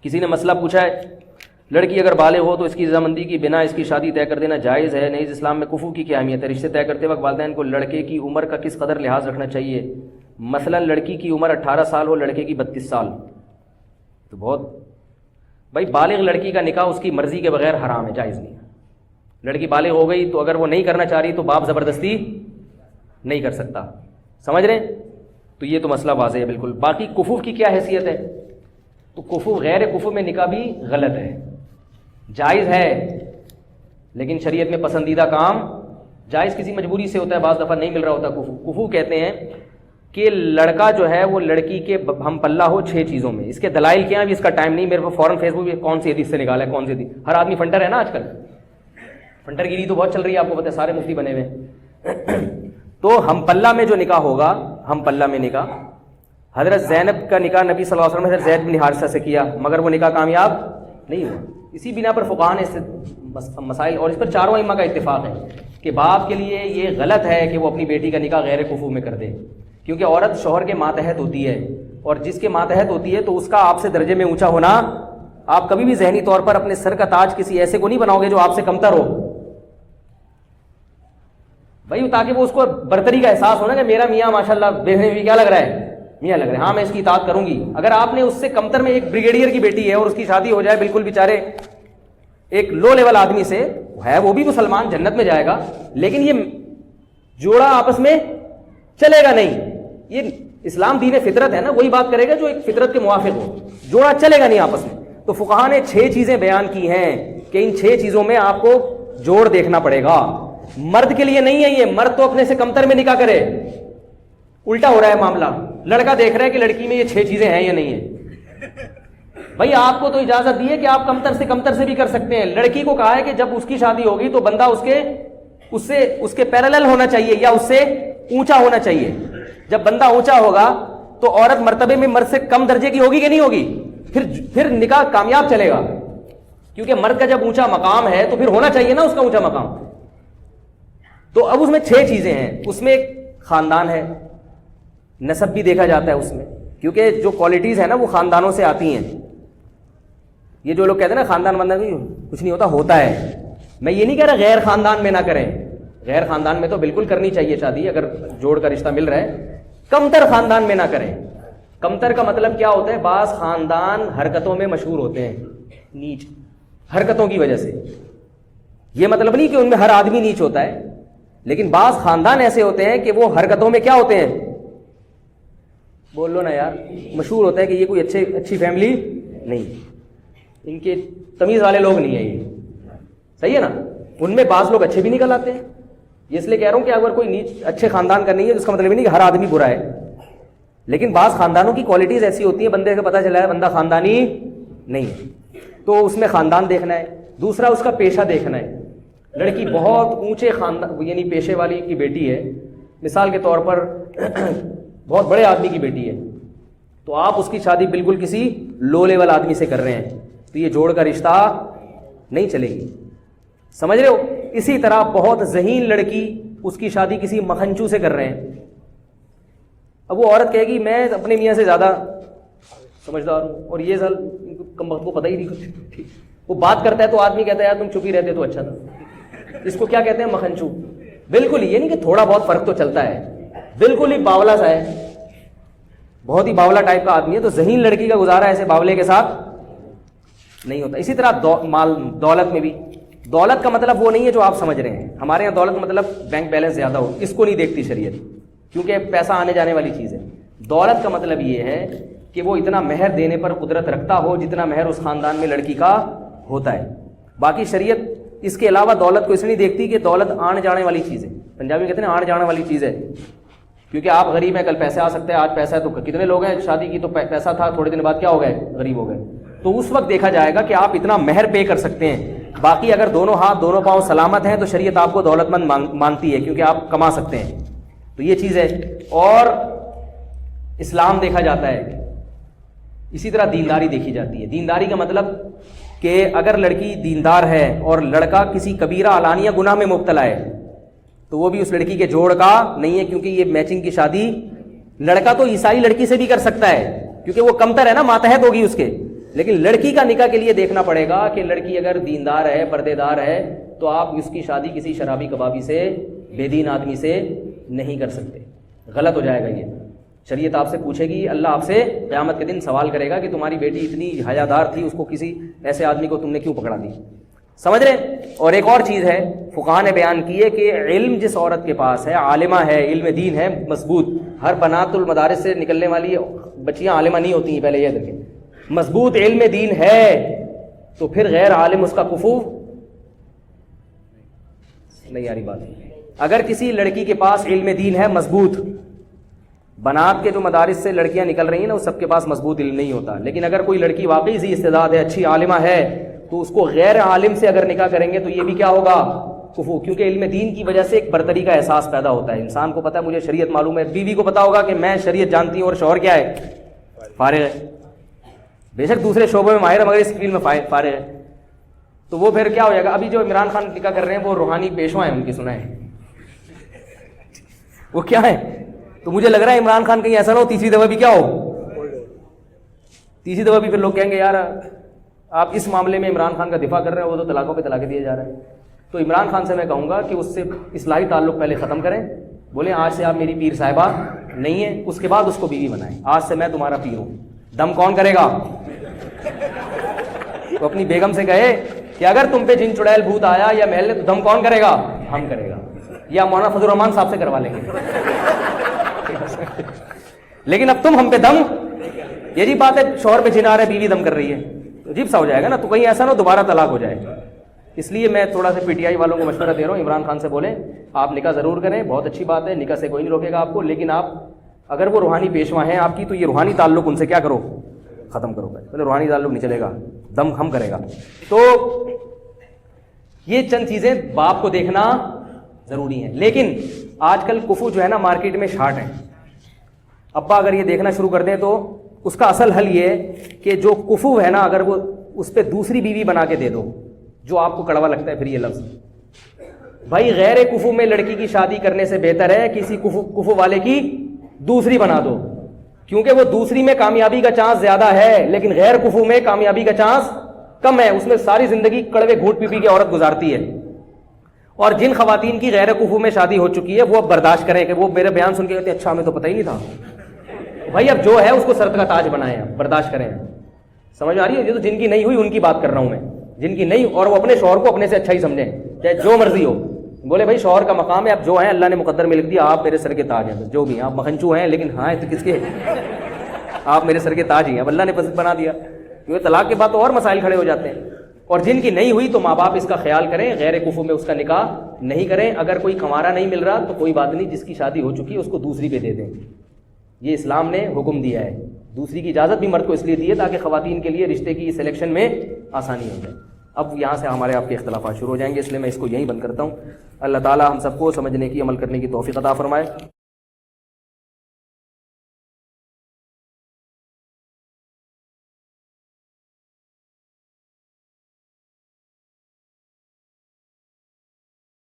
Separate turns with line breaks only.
کسی نے مسئلہ پوچھا ہے لڑکی اگر بالغ ہو تو اس کی رضامندی کی بنا اس کی شادی طے کر دینا جائز ہے؟ نیز اسلام میں کفو کی کیا اہمیت ہے؟ رشتے طے کرتے وقت والدین کو لڑکے کی عمر کا کس قدر لحاظ رکھنا چاہیے؟ مثلا لڑکی کی عمر 18 سال ہو، لڑکے کی 32 سال، تو بہت بھائی بالغ لڑکی کا نکاح اس کی مرضی کے بغیر حرام ہے، جائز نہیں ہے۔ لڑکی بالغ ہو گئی تو اگر وہ نہیں کرنا چاہ رہی تو باپ زبردستی نہیں کر سکتا، سمجھ رہے ہیں؟ تو یہ تو مسئلہ واضح ہے بالکل۔ باقی کفو کی کیا حیثیت ہے؟ تو کفو غیر کفو میں نکاح بھی غلط ہے، جائز ہے لیکن شریعت میں پسندیدہ کام جائز کسی مجبوری سے ہوتا ہے، بعض دفعہ نہیں مل رہا ہوتا۔ کفو کہتے ہیں کہ لڑکا جو ہے وہ لڑکی کے ہم پلہ ہو 6 چیزوں میں۔ اس کے دلائل کیا ہیں ابھی اس کا ٹائم نہیں، میرے کو فوراً فیس بک پہ کون سی حدیث سے نکالا ہے، کون سی حدیث۔ ہر آدمی فنٹر ہے نا آج کل، فنٹر گیری تو بہت چل رہی ہے، آپ کو پتہ ہے، سارے مفتی بنے ہوئے ہیں۔ تو ہم پلہ میں جو نکاح ہوگا، ہم پلہ میں نکاح، حضرت زینب کا نکاح نبی صلی اللہ علیہ وسلم نے حضرت زید بن حارثہ سے کیا، مگر وہ نکاح کامیاب نہیں ہوا۔ اسی بنا پر فقہاء نے مسائل، اور اس پر چاروں ائمہ کا اتفاق ہے کہ باپ کے لیے یہ غلط ہے کہ وہ اپنی بیٹی کا نکاح غیر کفو میں کر دے، کیونکہ عورت شوہر کے ماتحت ہوتی ہے، اور جس کے ماتحت ہوتی ہے تو اس کا آپ سے درجے میں اونچا ہونا، آپ کبھی بھی ذہنی طور پر اپنے سر کا تاج کسی ایسے کو نہیں بناؤ گے جو آپ سے کمتر ہو بھائی، تاکہ وہ اس کو برتری کا احساس ہونا کہ میرا میاں ماشاءاللہ دیکھنے میں کیا لگ رہا ہے، میاں لگ رہا ہے، ہاں میں اس کی اطاعت کروں گی۔ اگر آپ نے اس سے کمتر میں ایک بریگیڈیئر کی بیٹی ہے اور اس کی شادی ہو جائے بالکل بیچارے ایک لو لیول آدمی سے ہے، وہ بھی مسلمان جنت میں جائے گا، لیکن یہ جوڑا آپس میں چلے گا نہیں۔ یہ اسلام دین فطرت ہے نا، وہی بات کرے گا جو ایک فطرت کے موافق ہو، جوڑا چلے گا نہیں آپس میں۔ تو فقہاء نے 6 چیزیں بیان کی ہیں کہ ان 6 چیزوں میں آپ کو جوڑ دیکھنا پڑے گا۔ مرد کے لیے نہیں ہے یہ، مرد تو اپنے سے کمتر میں نکاح کرے، الٹا ہو رہا ہے معاملہ، لڑکا دیکھ رہا ہے کہ لڑکی میں یہ 6 چیزیں ہیں یا نہیں ہیں۔ بھائی آپ کو تو اجازت دی ہے کہ آپ کمتر سے بھی کر سکتے ہیں۔ لڑکی کو کہا ہے کہ جب اس کی شادی ہوگی تو بندہ اس کے پیرالل ہونا چاہیے یا اس سے اونچا ہونا چاہیے۔ جب بندہ اونچا ہوگا تو عورت مرتبے میں مرد سے کم درجے کی ہوگی کہ نہیں ہوگی؟ پھر نکاح کامیاب چلے گا، کیونکہ مرد کا جب اونچا مقام ہے تو پھر ہونا چاہیے نا اس کا اونچا مقام۔ تو اب اس میں 6 چیزیں ہیں، اس میں ایک خاندان ہے، نسب بھی دیکھا جاتا ہے اس میں، کیونکہ جو کوالٹیز ہیں نا وہ خاندانوں سے آتی ہیں۔ یہ جو لوگ کہتے ہیں نا خاندان کچھ نہیں ہوتا ہے، میں یہ نہیں کہہ رہا غیر خاندان میں نہ کریں، غیر خاندان میں تو بالکل کرنی چاہیے شادی اگر جوڑ کا رشتہ مل رہا ہے، کمتر خاندان میں نہ کریں۔ کمتر کا مطلب کیا ہوتا ہے؟ بعض خاندان حرکتوں میں مشہور ہوتے ہیں، نیچ حرکتوں کی وجہ سے۔ یہ مطلب نہیں کہ ان میں ہر آدمی نیچ ہوتا ہے، لیکن بعض خاندان ایسے ہوتے ہیں کہ وہ حرکتوں میں کیا ہوتے ہیں، بول لو نا یار، مشہور ہوتا ہے کہ یہ کوئی اچھی فیملی نہیں، ان کے تمیز والے لوگ نہیں ہیں، یہ صحیح ہے نا۔ ان میں بعض لوگ اچھے بھی نکل آتے ہیں۔ یہ اس لیے کہہ رہا ہوں کہ اگر کوئی نیچ اچھے خاندان کا نہیں ہے تو اس کا مطلب نہیں کہ ہر آدمی برا ہے، لیکن بعض خاندانوں کی کوالٹیز ایسی ہوتی ہیں بندے کو پتہ چلا ہے بندہ خاندانی نہیں ہے، تو اس میں خاندان دیکھنا ہے۔ دوسرا اس کا پیشہ دیکھنا ہے۔ لڑکی بہت اونچے خاندان یعنی پیشے والی کی بیٹی ہے، مثال کے طور پر بہت بڑے آدمی کی بیٹی ہے، تو آپ اس کی شادی بالکل کسی لو لیول آدمی سے کر رہے ہیں تو یہ جوڑ کا رشتہ نہیں چلے گی، سمجھ رہے ہو؟ اسی طرح بہت ذہین لڑکی، اس کی شادی کسی مکھنچو سے کر رہے ہیں، اب وہ عورت کہے گی میں اپنے میاں سے زیادہ سمجھدار ہوں، اور یہ سال کم وقت کو پتہ ہی نہیں، وہ بات کرتا ہے تو آدمی کہتا ہے یار تم چپ ہی رہتے تو اچھا تھا۔ اس کو کیا کہتے ہیں؟ مکھنچو۔ بالکل یہ نہیں کہ تھوڑا بہت فرق تو چلتا ہے، بالکل ہی باولا سا ہے، بہت ہی باولا ٹائپ کا آدمی ہے، تو ذہین لڑکی کا گزارا ایسے باولے کے ساتھ نہیں ہوتا۔ اسی طرح مال دولت میں بھی، دولت کا مطلب وہ نہیں ہے جو آپ سمجھ رہے ہیں، ہمارے یہاں دولت کا مطلب بینک بیلنس زیادہ ہو، اس کو نہیں دیکھتی شریعت، کیونکہ پیسہ آنے جانے والی چیز ہے۔ دولت کا مطلب یہ ہے کہ وہ اتنا مہر دینے پر قدرت رکھتا ہو جتنا مہر اس خاندان میں لڑکی کا ہوتا ہے۔ باقی شریعت اس کے علاوہ دولت کو اس لیے دیکھتی کہ دولت آنے جانے والی چیز ہے، پنجابی کہتے ہیں آنے جانے والی چیز ہے، کیونکہ آپ غریب ہیں کل پیسے آ سکتے ہیں، آج پیسہ ہے تو کتنے لوگ ہیں شادی کی تو پیسہ تھا تھوڑے دن بعد کیا ہو گئے، غریب ہو گئے، تو اس وقت دیکھا جائے گا کہ آپ اتنا مہر پے کر سکتے ہیں۔ باقی اگر دونوں ہاتھ دونوں پاؤں سلامت ہیں تو شریعت آپ کو دولت مند مانتی ہے، کیونکہ آپ کما سکتے ہیں، تو یہ چیز ہے۔ اور اسلام دیکھا جاتا ہے، اسی طرح دینداری دیکھی جاتی ہے۔ دینداری کا مطلب کہ اگر لڑکی دیندار ہے اور لڑکا کسی کبیرہ علانیہ گناہ میں مبتلا ہے تو وہ بھی اس لڑکی کے جوڑ کا نہیں ہے، کیونکہ یہ میچنگ کی شادی لڑکا تو عیسائی لڑکی سے بھی کر سکتا ہے کیونکہ وہ کمتر ہے نا، ماتحت ہوگی اس کے، لیکن لڑکی کا نکاح کے لیے دیکھنا پڑے گا کہ لڑکی اگر دیندار ہے، پردے دار ہے، تو آپ اس کی شادی کسی شرابی کبابی سے، بے دین آدمی سے نہیں کر سکتے، غلط ہو جائے گا یہ. شریعت آپ سے پوچھے گی، اللہ آپ سے قیامت کے دن سوال کرے گا کہ تمہاری بیٹی اتنی حیادار تھی، اس کو کسی ایسے آدمی کو تم نے کیوں پکڑا دی. سمجھ رہے؟ اور ایک اور چیز ہے فقہاء نے بیان کی ہے کہ علم جس عورت کے پاس ہے، عالمہ ہے، علم دین ہے مضبوط، ہر بنات المدارس سے نکلنے والی بچیاں عالمہ نہیں ہوتی ہیں، پہلے یہ دیکھیں، مضبوط علم دین ہے تو پھر غیر عالم اس کا کفو نہیں آ رہی بات. اگر کسی لڑکی کے پاس علم دین ہے مضبوط، بنات کے جو مدارس سے لڑکیاں نکل رہی ہیں نا، وہ سب کے پاس مضبوط علم نہیں ہوتا، لیکن اگر کوئی لڑکی واقعی ذی استعداد ہے، اچھی عالمہ ہے، تو اس کو غیر عالم سے اگر نکاح کریں گے تو یہ بھی کیا ہوگا؟ کفو. کیونکہ علم دین کی وجہ سے ایک برتری کا احساس پیدا ہوتا ہے. انسان کو پتا ہے مجھے شریعت معلوم ہے، بیوی کو پتا ہوگا کہ میں شریعت جانتی ہوں اور شوہر کیا ہے؟ فارغ ہے. بے شک دوسرے شعبوں میں ماہر ہے مگر اس فیلڈ میں فارغ ہے. تو وہ پھر کیا ہو جائے گا؟ ابھی جو عمران خان نکاح کر رہے ہیں وہ روحانی پیشوا ہیں، ان کی سنا ہے وہ کیا ہے. تو مجھے لگ رہا ہے عمران خان کہیں ایسا نہ ہو تیسری دفعہ بھی کیا ہو، تیسری دفعہ بھی پھر لوگ کہیں گے یار آپ اس معاملے میں عمران خان کا دفاع کر رہے ہیں، وہ تو طلاقوں پہ طلاقیں دیے جا رہے ہیں. تو عمران خان سے میں کہوں گا کہ اس سے اصلاحی تعلق پہلے ختم کریں، بولیں آج سے آپ میری پیر صاحبہ نہیں ہیں، اس کے بعد اس کو بیوی بنائیں، آج سے میں تمہارا پیر ہوں. دم کون کرے گا؟ تو اپنی بیگم سے کہے کہ اگر تم پہ جن چڑیل بھوت آیا یا محل تو دم کون کرے گا؟ ہم کرے گا، یا مولانا فضل الرحمان صاحب سے کروا لیں گے. لیکن اب تم ہم پہ دم، یہ جی بات ہے شوہر پہ جن آ رہا ہے، بیوی دم کر رہی ہے، عجیب سا ہو جائے گا نا. تو کہیں ایسا نہ دوبارہ طلاق ہو جائے. اس لیے میں تھوڑا سا پی ٹی آئی والوں کو مشورہ دے رہا ہوں، عمران خان سے بولیں آپ نکاح ضرور کریں، بہت اچھی بات ہے، نکاح سے کوئی نہیں روکے گا آپ کو، لیکن آپ اگر وہ روحانی پیشوا ہیں آپ کی تو یہ روحانی تعلق ان سے کیا کرو، ختم کرو. پہلے روحانی تعلق نہیں چلے گا، دم ہم کرے گا. تو یہ چند چیزیں باپ کو دیکھنا ضروری ہیں. لیکن آج کل کفو جو ہے نا مارکیٹ میں شارٹ ہے. ابا اگر یہ دیکھنا شروع کر دیں تو اس کا اصل حل یہ ہے کہ جو کفو ہے نا اگر وہ اس پہ دوسری بیوی بنا کے دے دو، جو آپ کو کڑوا لگتا ہے پھر یہ لفظ، بھائی غیر کفو میں لڑکی کی شادی کرنے سے بہتر ہے کسی کفو والے کی دوسری بنا دو، کیونکہ وہ دوسری میں کامیابی کا چانس زیادہ ہے، لیکن غیر کفو میں کامیابی کا چانس کم ہے. اس میں ساری زندگی کڑوے گھونٹ پی پی کے عورت گزارتی ہے. اور جن خواتین کی غیر کفو میں شادی ہو چکی ہے وہ اب برداشت کریں کہ وہ میرے بیان سن کے کہتے ہیں اچھا ہمیں تو پتہ ہی نہیں تھا. بھائی اب جو ہے اس کو سر کا تاج بنائیں، برداشت کریں. سمجھ آ رہی ہے؟ یہ تو جن کی نہیں ہوئی ان کی بات کر رہا ہوں میں، جن کی نہیں، اور وہ اپنے شوہر کو اپنے سے اچھا ہی سمجھیں چاہے جو مرضی ہو. بولے بھائی شوہر کا مقام ہے، اب جو ہیں اللہ نے مقدر میں لکھ دیا، آپ میرے سر کے تاج ہیں، جو بھی ہیں آپ مکھنچو ہیں لیکن ہاں تو کس کے آپ میرے سر کے تاج ہی ہیں، اب اللہ نے پسند بنا دیا. کیونکہ طلاق کے بعد تو اور مسائل کھڑے ہو جاتے ہیں. اور جن کی نہیں ہوئی تو ماں باپ اس کا خیال کریں، غیر کفو میں اس کا نکاح نہیں کریں. اگر کوئی کمارا نہیں مل رہا تو کوئی بات نہیں، جس کی شادی ہو چکی ہے اس کو دوسری پہ دے دیں. یہ اسلام نے حکم دیا ہے. دوسری کی اجازت بھی مرد کو اس لیے دی ہے تاکہ خواتین کے لیے رشتے کی سلیکشن میں آسانی ہو جائے. اب یہاں سے ہمارے آپ کے اختلافات شروع ہو جائیں گے، اس لیے میں اس کو یہیں بند کرتا ہوں. اللہ تعالی ہم سب کو سمجھنے کی، عمل کرنے کی توفیق عطا فرمائے.